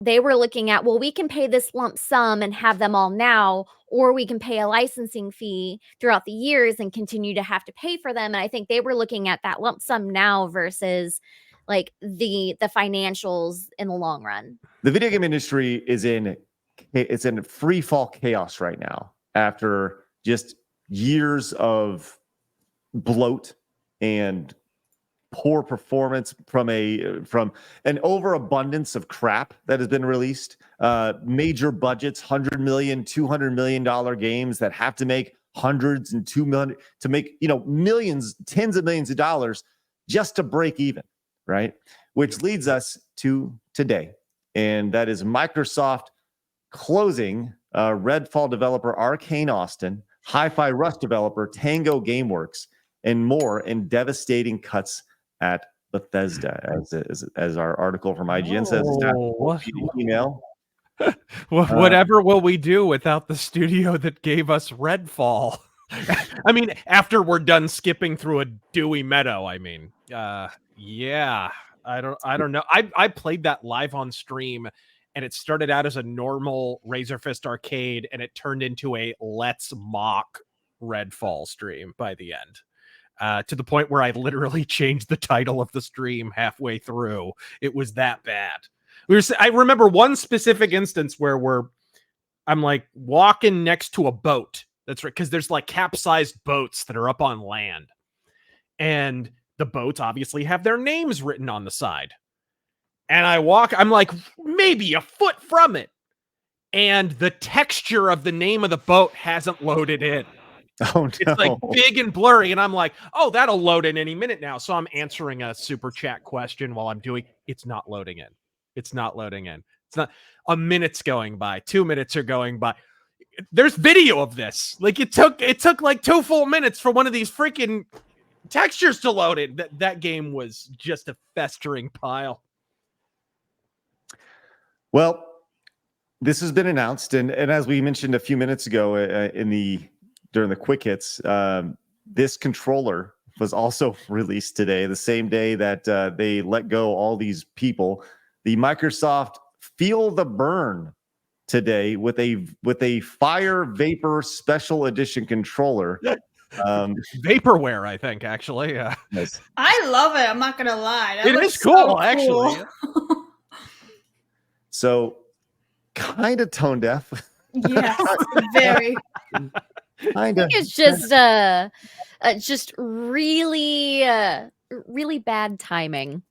they were looking at, well, we can pay this lump sum and have them all now, or we can pay a licensing fee throughout the years and continue to have to pay for them. And I think they were looking at that lump sum now versus like the financials in the long run. The video game industry is in free fall chaos right now after just years of bloat and poor performance from an overabundance of crap that has been released. Major budgets, $100 million, $200 million games that have to make hundreds and 2 million to make, millions, tens of millions of dollars just to break even, right? Which leads us to today. And that is Microsoft closing Redfall developer Arcane Austin, Hi-Fi Rush developer Tango Gameworks, and more in devastating cuts at Bethesda, as our article from IGN says. Email. Whatever will we do without the studio that gave us Redfall? I mean, after we're done skipping through a dewy meadow, yeah, I don't know. I played that live on stream, and it started out as a normal Razor Fist arcade, and it turned into a let's mock Redfall stream by the end. To the point where I literally changed the title of the stream halfway through. It was that bad. I remember one specific instance where I'm like walking next to a boat. That's right, because there's like capsized boats that are up on land. And the boats obviously have their names written on the side. And I'm like maybe a foot from it. And the texture of the name of the boat hasn't loaded in. Oh, no. It's like big and blurry, and I'm like, oh, that'll load in any minute now. So I'm answering a super chat question while I'm doing. It's not loading in. It's not loading in. It's not. A minute's going by. 2 minutes are going by. There's video of this. Like it took like 2 full minutes for one of these freaking textures to load in. That game was just a festering pile. Well, this has been announced, and as we mentioned a few minutes ago during the quick hits, this controller was also released today, the same day that they let go all these people. The Microsoft Feel the Burn today with a Fire Vapor Special Edition controller. Vaporware, I think, actually. Nice. I love it. I'm not gonna lie. It is cool, actually. So, kind of tone deaf. Yes, very. I think it's just really bad timing.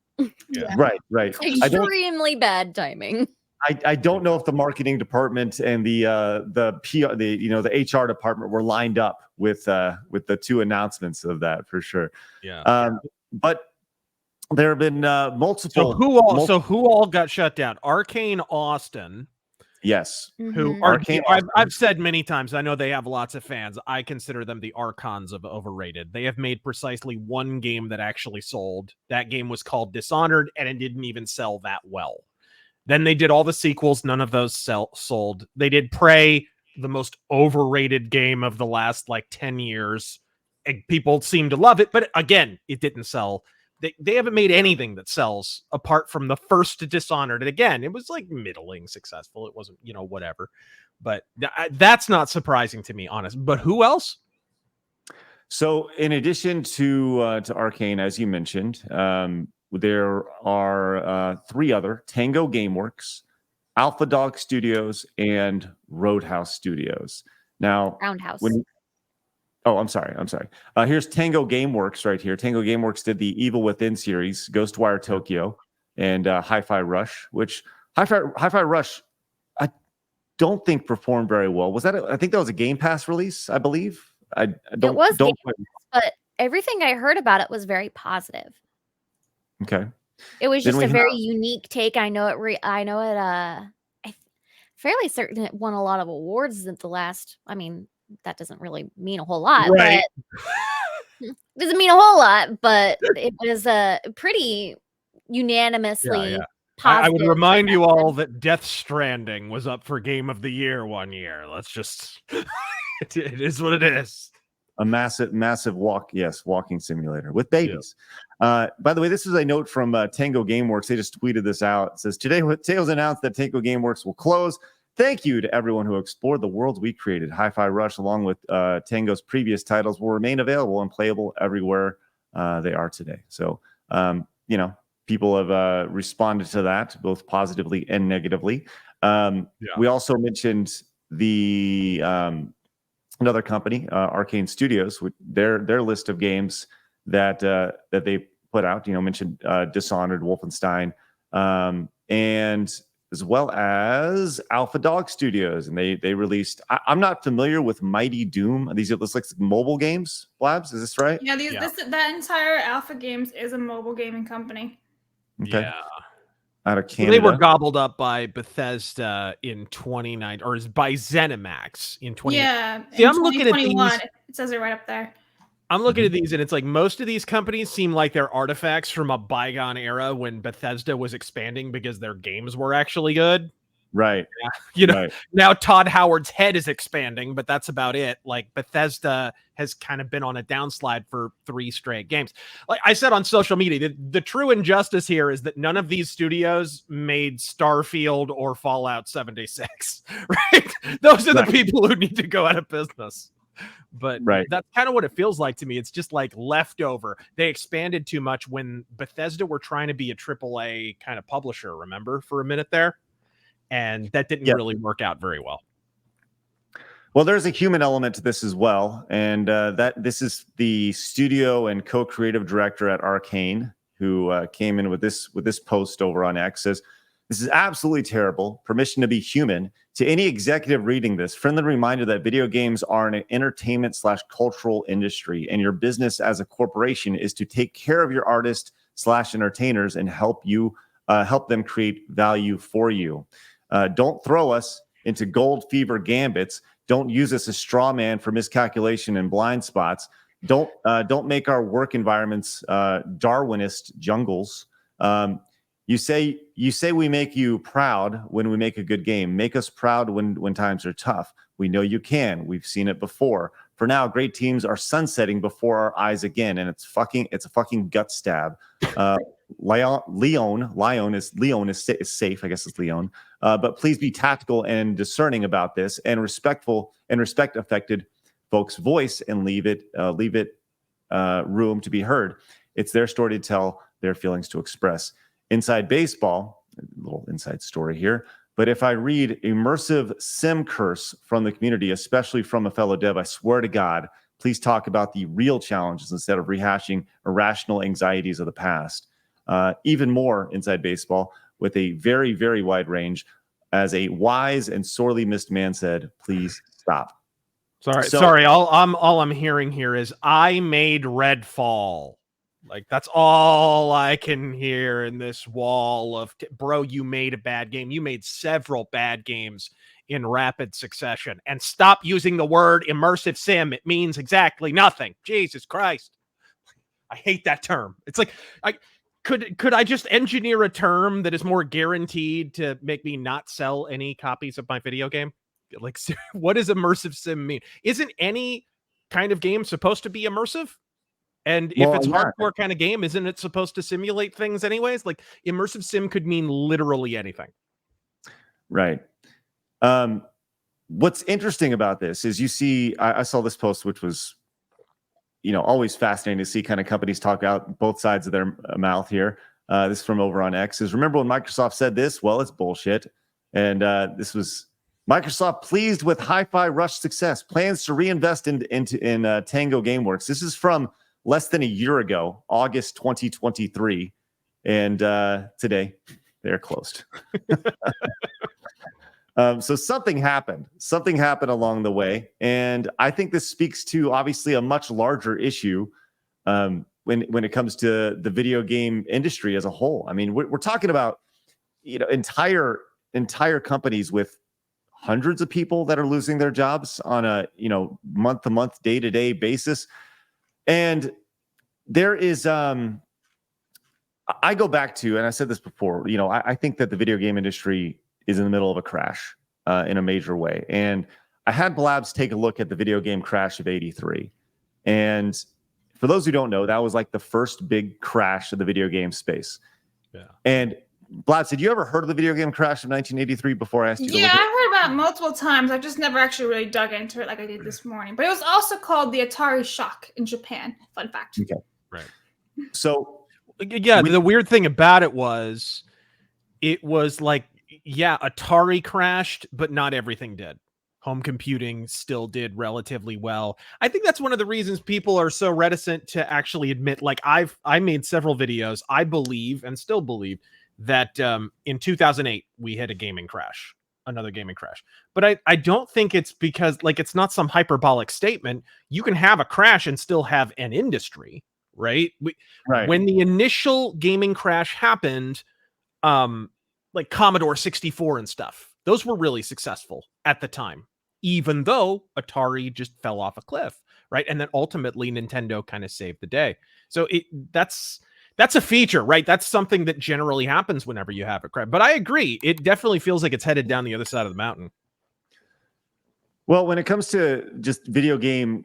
Yeah. Right. Extremely bad timing. I don't know if the marketing department and the PR, the HR department were lined up with the two announcements of that for sure. Yeah. But there have been multiple. So who all got shut down? Arcane Austin. Yes. Who Arcane? I've said many times. I know they have lots of fans. I consider them the archons of overrated. They have made precisely one game that actually sold. That game was called Dishonored, and it didn't even sell that well. Then they did all the sequels. None of those sold. They did Prey, the most overrated game of the last 10 years. And people seem to love it, but again, it didn't sell. They haven't made anything that sells apart from the first Dishonored. And again, it was middling successful. It wasn't, whatever. But that's not surprising to me, honest. But who else? So in addition to Arcane, as you mentioned, there are 3 other: Tango Gameworks, Alpha Dog Studios, and Roadhouse Studios. Now, Roundhouse. I'm sorry. Here's Tango Gameworks right here. Tango Gameworks did the Evil Within series, Ghostwire Tokyo, and Hi-Fi Rush, which Hi-Fi Rush, I don't think performed very well. I think that was a Game Pass release, I believe. It was Game Pass, but everything I heard about it was very positive. Okay. It was just a very unique take. I know it. I'm fairly certain it won a lot of awards at the last. I mean, that doesn't really mean a whole lot, right. But doesn't mean a whole lot. But it was a pretty unanimously positive. I would remind you all that Death Stranding was up for Game of the Year one year. Let's just. It is what it is. A massive walking simulator with babies. By the way, this is a note from Tango Gameworks. They just tweeted this out. It says, today, Teos announced that Tango Gameworks will close. Thank you to everyone who explored the worlds we created. Hi-Fi Rush, along with Tango's previous titles, will remain available and playable everywhere they are today. So, people have responded to that, both positively and negatively. We also mentioned the another company, Arcane Studios, with their list of games that they put out. Mentioned Dishonored, Wolfenstein, and as well as Alpha Dog Studios, and they released. I'm not familiar with Mighty Doom. These are like mobile games. Blabs, is this right? Yeah, that entire Alpha Games is a mobile gaming company. Okay. Yeah. Out of So Canada. they were gobbled up by Bethesda in 29, or by ZeniMax in 20. Yeah. See, I'm looking at these. It says it right up there. I'm looking at these, and it's like most of these companies seem like they're artifacts from a bygone era when Bethesda was expanding because their games were actually good. Right. Right. Now Todd Howard's head is expanding, but that's about it. Like Bethesda has kind of been on a downslide for 3 straight games. Like I said on social media, the true injustice here is that none of these studios made Starfield or Fallout 76, right? Those are the people who need to go out of business. But that's kind of what it feels like to me. It's just like leftover. They expanded too much when Bethesda were trying to be a AAA kind of publisher, remember, for a minute there? And that didn't really work out very well. Well, there's a human element to this as well. And this is the studio and co-creative director at Arcane who came in with this post over on X. Says, this is absolutely terrible. Permission to be human. To any executive reading this, friendly reminder that video games are an entertainment/cultural industry, and your business as a corporation is to take care of your artists/entertainers and help them create value for you. Don't throw us into gold fever gambits. Don't use us as straw man for miscalculation and blind spots. Don't make our work environments Darwinist jungles. You say we make you proud when we make a good game. Make us proud when times are tough. We know you can. We've seen it before. For now, great teams are sunsetting before our eyes again, and it's a fucking gut stab. Leon is safe. I guess it's Leon. But please be tactical and discerning about this, and respect affected folks' voice, and leave it room to be heard. It's their story to tell, their feelings to express. Inside baseball, a little inside story here. But if I read immersive sim curse from the community, especially from a fellow dev, I swear to God, please talk about the real challenges instead of rehashing irrational anxieties of the past. Even more inside baseball, with a very, very wide range. As a wise and sorely missed man said, please stop. Sorry. All I'm hearing here is I made Redfall. Like that's all I can hear in this wall of bro. You made a bad game. You made several bad games in rapid succession. And stop using the word immersive sim. It means exactly nothing. Jesus Christ. I hate that term. It's like could I just engineer a term that is more guaranteed to make me not sell any copies of my video game? Like, what does immersive sim mean? Isn't any kind of game supposed to be immersive? And if it's a hardcore kind of game, isn't it supposed to simulate things anyways? Like immersive sim could mean literally anything. Right. What's interesting about this is you see, I saw this post, which was, always fascinating to see kind of companies talk out both sides of their mouth here. This is from over on X. Is remember when Microsoft said this? Well, it's bullshit. And this was Microsoft pleased with Hi-Fi Rush success, plans to reinvest in Tango Gameworks. This is from less than a year ago, August 2023. And today they're closed. So something happened along the way. And I think this speaks to obviously a much larger issue when it comes to the video game industry as a whole. I mean, we're talking about, entire companies with hundreds of people that are losing their jobs on a, month-to-month, day-to-day basis. And there is, I go back to, and I said this before, I think that the video game industry is in the middle of a crash in a major way. And I had Blabs take a look at the video game crash of '83. And For those who don't know, that was like the first big crash of the video game space. Yeah. And Blatz, did you ever heard of the video game crash of 1983 before I asked you to Yeah, look I've at heard about it multiple times. I just never actually really dug into it like I did this morning. But it was also called the Atari Shock in Japan. Fun fact. Okay. Right. So yeah, the weird thing about it was like, yeah, Atari crashed, but not everything did. Home computing still did relatively well. I think that's one of the reasons people are so reticent to actually admit, like I made several videos. I believe and still believe that in 2008 we had another gaming crash. But I don't think it's because, like, it's not some hyperbolic statement. You can have a crash and still have an industry, right? When the initial gaming crash happened, like Commodore 64 and stuff, those were really successful at the time, even though Atari just fell off a cliff, right? And then ultimately Nintendo kind of saved the day. So that's a feature, right? That's something that generally happens whenever you have a crash. But I agree, it definitely feels like it's headed down the other side of the mountain. Well, when it comes to just the video game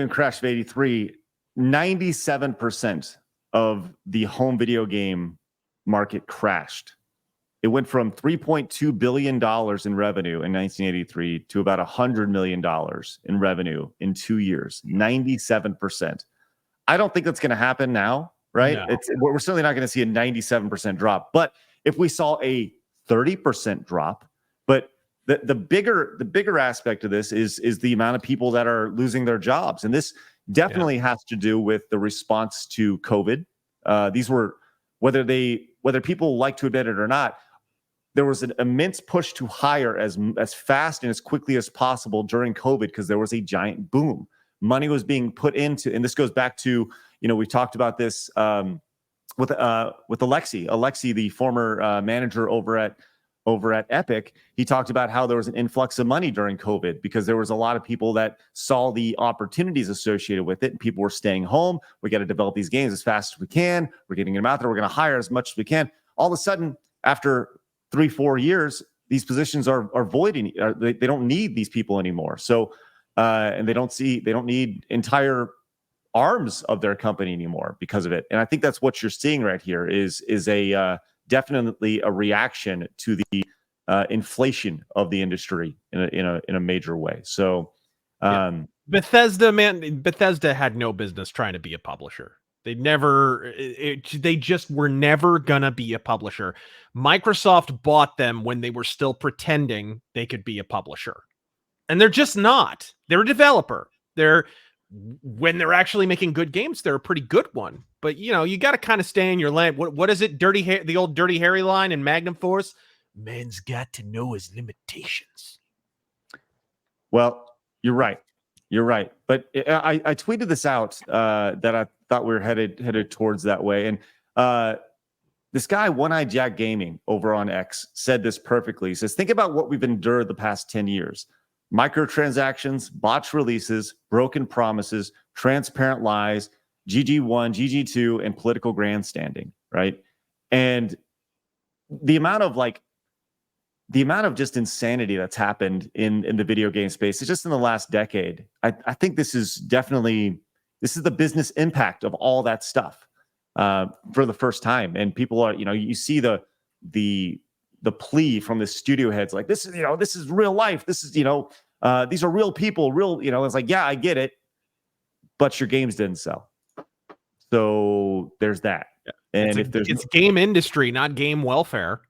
crash of 83, 97% of the home video game market crashed. It went from $3.2 billion in revenue in 1983 to about $100 million in revenue in 2 years. 97%. I don't think that's going to happen now, right? No. We're certainly not going to see a 97% drop. But if we saw a 30% drop, but the bigger aspect of this is the amount of people that are losing their jobs, and this definitely has to do with the response to COVID. These were, whether people like to admit it or not, there was an immense push to hire as fast and as quickly as possible during COVID because there was a giant boom. Money was being put into, and this goes back to, we talked about this with Alexi, the former manager over at Epic. He talked about how there was an influx of money during COVID because there was a lot of people that saw the opportunities associated with it, and people were staying home. We got to develop these games as fast as we can. We're getting them out there. We're going to hire as much as we can. All of a sudden, after 3-4 years, these positions are voiding. They don't need these people anymore. So, and they don't need entire arms of their company anymore because of it. And I think that's what you're seeing right here is a definitely a reaction to the inflation of the industry in a major way. So, Bethesda had no business trying to be a publisher. They just were never gonna be a publisher. Microsoft bought them when they were still pretending they could be a publisher, and they're just not. They're a developer. When they're actually making good games, they're a pretty good one. But you got to kind of stay in your lane. What is it? The old Dirty Harry line in Magnum Force. Man's got to know his limitations. Well, you're right. But I tweeted this out that I thought we were headed towards that way. And this guy, One-Eyed Jack Gaming over on X, said this perfectly. He says, think about what we've endured the past 10 years. Microtransactions, botched releases, broken promises, transparent lies, GG1, GG2, and political grandstanding, right? And the amount of just insanity that's happened in the video game space is just in the last decade. I think this is the business impact of all that stuff for the first time. And people are, you see the plea from the studio heads, like, this is real life. This is, these are real people, it's like, yeah, I get it, but your games didn't sell. So there's that. Yeah. And it's game industry, not game welfare.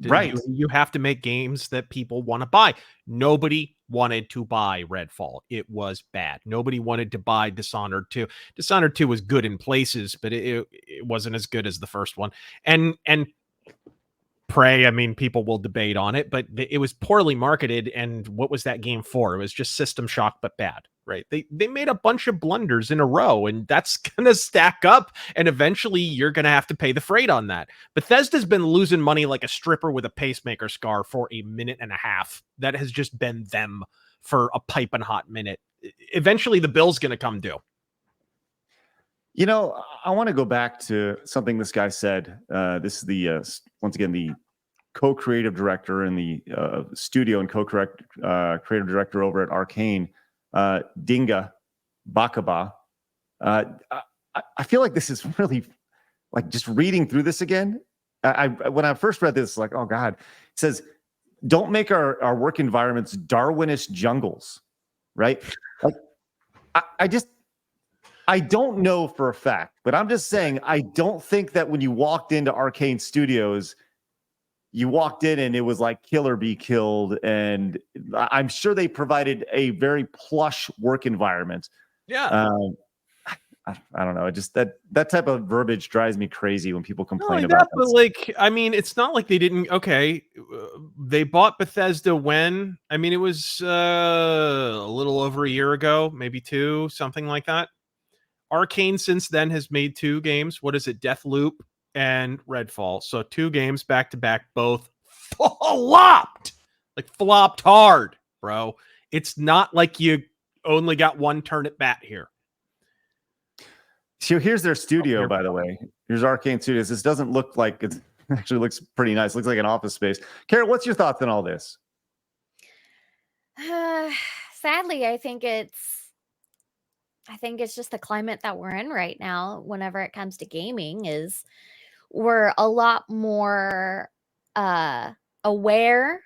Right. You have to make games that people want to buy. Nobody wanted to buy Redfall. It was bad. Nobody wanted to buy Dishonored 2. Dishonored 2 was good in places, but it wasn't as good as the first one. And Prey, I mean, people will debate on it, but it was poorly marketed. And what was that game for? It was just System Shock, but bad, right? They made a bunch of blunders in a row, and that's going to stack up. And eventually you're going to have to pay the freight on that. Bethesda's been losing money like a stripper with a pacemaker scar for a minute and a half. That has just been them for a piping hot minute. Eventually the bill's going to come due. I want to go back to something this guy said. This is the once again the co-creative director and the studio and creative director over at Arcane, Dinga Bakaba. I feel like this is really like just reading through this again. When I first read this, like, oh God, it says, don't make our work environments Darwinist jungles, right? Like, I don't know for a fact, but I'm just saying, I don't think that when you walked into Arcane Studios, you walked in and it was like kill or be killed. And I'm sure they provided a very plush work environment. Yeah. I don't know. It just that type of verbiage drives me crazy when people complain Not about that, but that. like, I mean, it's not like they didn't. Okay, they bought Bethesda when? I mean, it was a little over a year ago, maybe 2, something like that. Arcane since then has made 2 games. What is it? Deathloop and Redfall. So 2 games back to back, both flopped, like flopped hard, bro. It's not like you only got one turn at bat here. So here's their studio, by the way. Here's Arcane Studios. This doesn't look like it actually looks pretty nice. It looks like an office space. Kara, what's your thoughts on all this? Sadly, I think it's just the climate that we're in right now. Whenever it comes to gaming, is we're a lot more aware,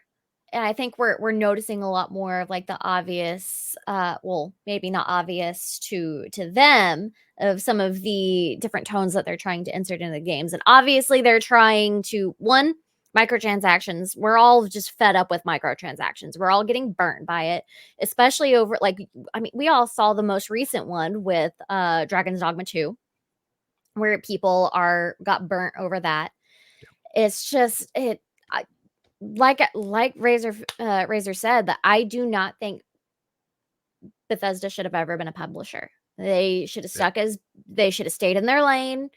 and I think we're noticing a lot more of like the obvious, well, maybe not obvious to them, of some of the different tones that they're trying to insert into the games. And obviously they're trying to, one, microtransactions. We're all just fed up with microtransactions. We're all getting burnt by it, especially over, like, I mean, we all saw the most recent one with Dragon's Dogma 2, where people got burnt over that. It's just like Razor said, that I do not think Bethesda should have ever been a publisher. They should have they should have stayed in their lane,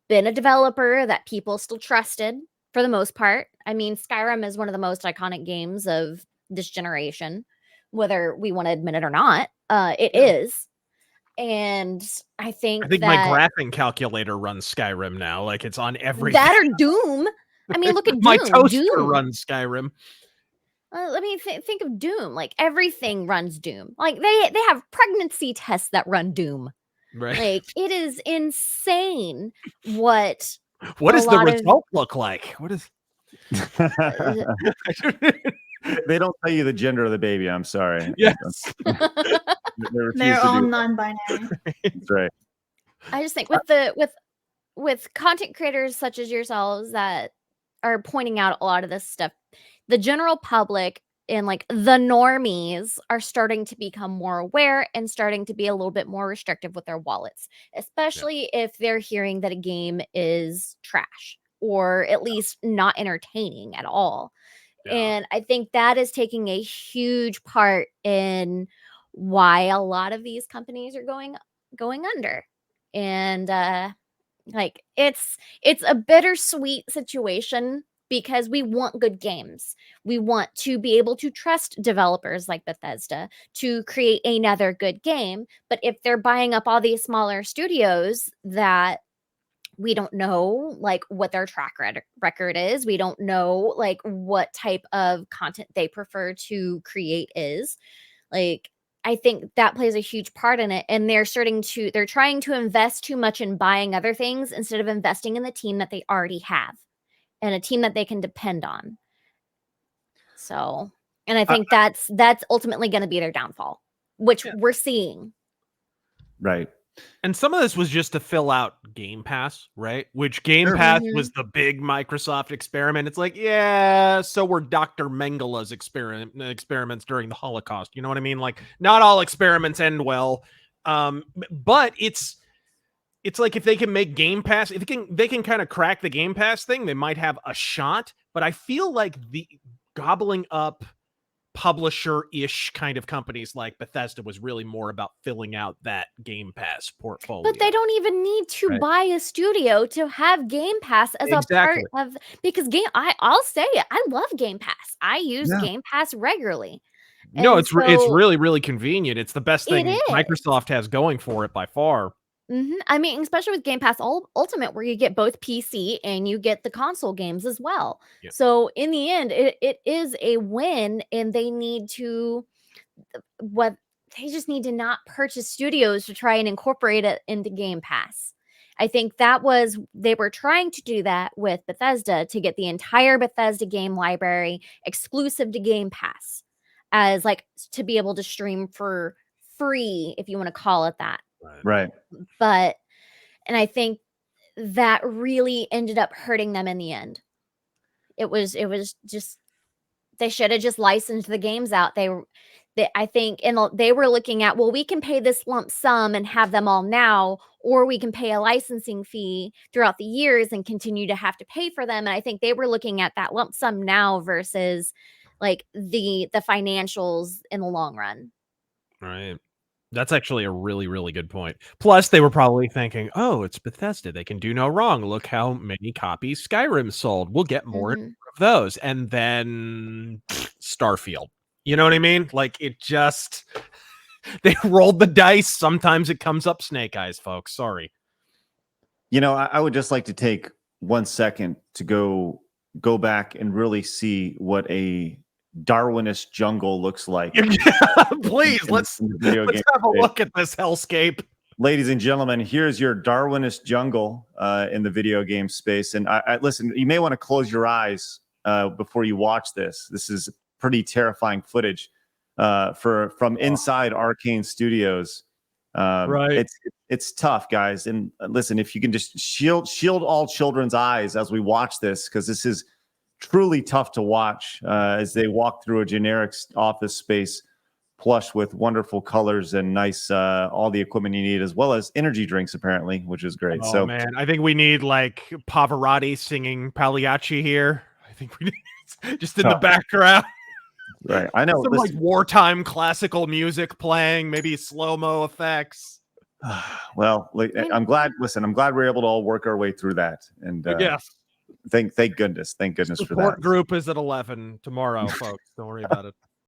been a developer that people still trusted for the most part. I mean, Skyrim is one of the most iconic games of this generation, whether we want to admit it or not. It is. And I think my graphing calculator runs Skyrim now. Like, it's on everything. That or Doom. I mean, look at Doom. My toaster runs Skyrim. Let me think of Doom. Like, everything runs Doom. Like, they have pregnancy tests that run Doom. Right. Like, it is insane what does the result look like? What is they don't tell you the gender of the baby. I'm sorry. Yes. They're all non-binary. That's right. I just think with content creators such as yourselves that are pointing out a lot of this stuff, the general public and like the normies are starting to become more aware and starting to be a little bit more restrictive with their wallets, especially if they're hearing that a game is trash or at least not entertaining at all. Yeah. And I think that is taking a huge part in why a lot of these companies are going under. And like, it's a bittersweet situation, because we want good games. We want to be able to trust developers like Bethesda to create another good game. But if they're buying up all these smaller studios that we don't know like what their track record is, we don't know like what type of content they prefer to create is, like, I think that plays a huge part in it. And they're trying to invest too much in buying other things instead of investing in the team that they already have and a team that they can depend on. So, and I think that's ultimately going to be their downfall, which we're seeing. Right. And some of this was just to fill out Game Pass, right? Which Game Pass was the big Microsoft experiment. It's like, yeah, so were Dr. Mengele's experiments during the Holocaust. You know what I mean? Like, not all experiments end well. But it's like, if they can make Game Pass, if they can kind of crack the Game Pass thing, they might have a shot. But I feel like the gobbling up publisher-ish kind of companies like Bethesda was really more about filling out that Game Pass portfolio. But they don't even need to buy a studio to have Game Pass as a part of, because I'll say it, I love Game Pass. I use Game Pass regularly. No, it's really, really convenient. It's the best thing Microsoft has going for it by far. I mean, especially with Game Pass Ultimate, where you get both PC and you get the console games as well. Yep. So in the end, it is a win, and they need to, they just need to not purchase studios to try and incorporate it into Game Pass. I think they were trying to do that with Bethesda to get the entire Bethesda game library exclusive to Game Pass as like to be able to stream for free, if you want to call it that. Right. And I think that really ended up hurting them in the end. It was just, they should have just licensed the games out. I think, and they were looking at, well, we can pay this lump sum and have them all now, or we can pay a licensing fee throughout the years and continue to have to pay for them. And I think they were looking at that lump sum now versus like the financials in the long run. Right. That's actually a really, really good point. Plus, they were probably thinking, oh, it's Bethesda. They can do no wrong. Look how many copies Skyrim sold. We'll get more of those. And then Starfield. You know what I mean? Like, it just... they rolled the dice. Sometimes it comes up snake eyes, folks. Sorry. You know, I would just like to take 1 second to go back and really see what a Darwinist jungle looks like. Please, let's have a look at this hellscape. Ladies and gentlemen, here's your Darwinist jungle in the video game space. And I listen, you may want to close your eyes before you watch this. This is pretty terrifying footage from inside Arcane Studios. Right. It's tough, guys. And listen, if you can just shield all children's eyes as we watch this, because this is truly tough to watch as they walk through a generic office space plush with wonderful colors and nice all the equipment you need, as well as energy drinks, apparently, which is great. Oh, so man, I think we need like Pavarotti singing Pagliacci here. I think we need just in the background. Right. I know. Some like wartime classical music playing, maybe slow-mo effects. Well, I'm glad we're able to all work our way through that. And yes. Thank goodness. Thank goodness for that. Support group is at 11 tomorrow, folks. Don't worry about it.